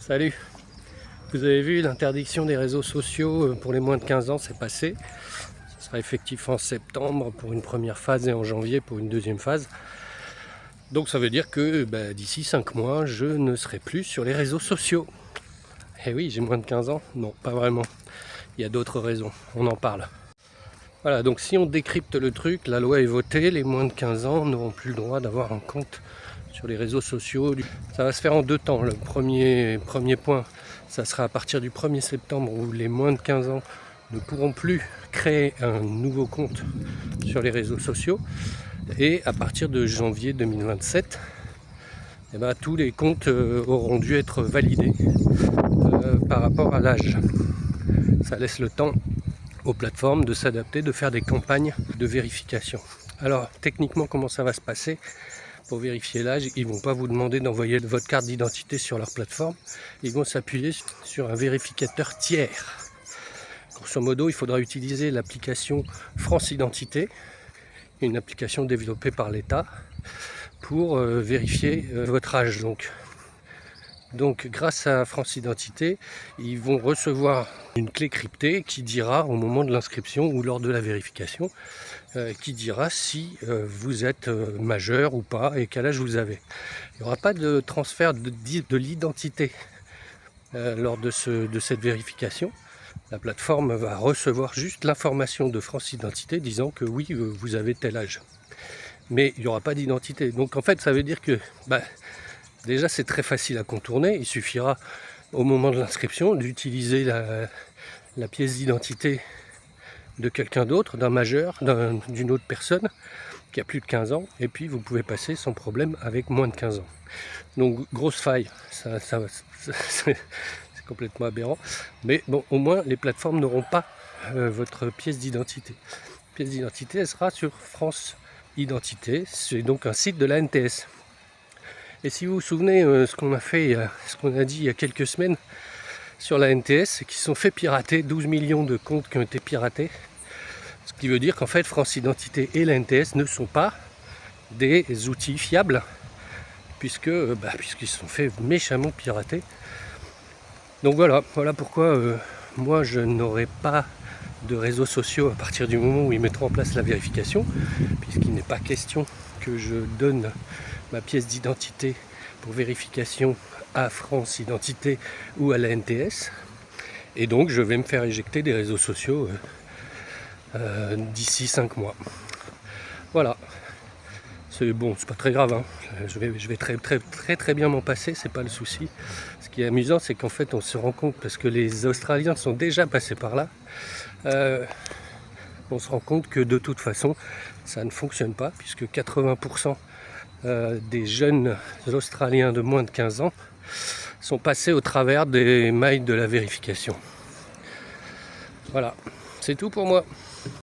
Salut. Vous avez vu, l'interdiction des réseaux sociaux pour les moins de 15 ans, c'est passé. Ce sera effectif en septembre pour une première phase et en janvier pour une deuxième phase. Donc ça veut dire que d'ici 5 mois, je ne serai plus sur les réseaux sociaux. Eh oui, j'ai moins de 15 ans. Non, pas vraiment. Il y a d'autres raisons. On en parle. Voilà, donc si on décrypte le truc, la loi est votée, les moins de 15 ans n'auront plus le droit d'avoir un compte sur les réseaux sociaux. Ça va se faire en 2 temps. Le premier point, ça sera à partir du 1er septembre où les moins de 15 ans ne pourront plus créer un nouveau compte sur les réseaux sociaux. Et à partir de janvier 2027, tous les comptes auront dû être validés par rapport à l'âge. Ça laisse le temps aux plateformes de s'adapter, de faire des campagnes de vérification. Alors techniquement, comment ça va se passer? Pour vérifier l'âge, ils ne vont pas vous demander d'envoyer votre carte d'identité sur leur plateforme, ils vont s'appuyer sur un vérificateur tiers. Grosso modo, il faudra utiliser l'application France Identité, une application développée par l'État, pour vérifier votre âge. Donc grâce à France Identité, ils vont recevoir une clé cryptée qui dira au moment de l'inscription ou lors de la vérification, qui dira si vous êtes majeur ou pas et quel âge vous avez. Il n'y aura pas de transfert de l'identité lors de cette vérification. La plateforme va recevoir juste l'information de France Identité disant que oui, vous avez tel âge. Mais il n'y aura pas d'identité. Donc en fait, ça veut dire que déjà, c'est très facile à contourner. Il suffira, au moment de l'inscription, d'utiliser la pièce d'identité de quelqu'un d'autre, d'un majeur, d'une autre personne qui a plus de 15 ans. Et puis, vous pouvez passer sans problème avec moins de 15 ans. Donc, grosse faille. C'est complètement aberrant. Mais bon, au moins, les plateformes n'auront pas votre pièce d'identité. La pièce d'identité, elle sera sur France Identité. C'est donc un site de la NTS. Et si vous vous souvenez ce qu'on a dit il y a quelques semaines sur la NTS, c'est qu'ils se sont fait pirater 12 millions de comptes qui ont été piratés. Ce qui veut dire qu'en fait France Identité et la NTS ne sont pas des outils fiables puisqu'ils se sont fait méchamment pirater. Donc voilà pourquoi moi je n'aurai pas de réseaux sociaux à partir du moment où ils mettront en place la vérification, puisqu'il n'est pas question que je donne ma pièce d'identité pour vérification à France Identité ou à la NTS. Et donc je vais me faire éjecter des réseaux sociaux d'ici 5 mois. Voilà. C'est bon, c'est pas très grave, hein. Je vais très bien m'en passer, c'est pas le souci. Ce qui est amusant, c'est qu'en fait on se rend compte, parce que les Australiens sont déjà passés par là, on se rend compte que de toute façon ça ne fonctionne pas, puisque 80% des jeunes Australiens de moins de 15 ans sont passés au travers des mailles de la vérification. Voilà, c'est tout pour moi.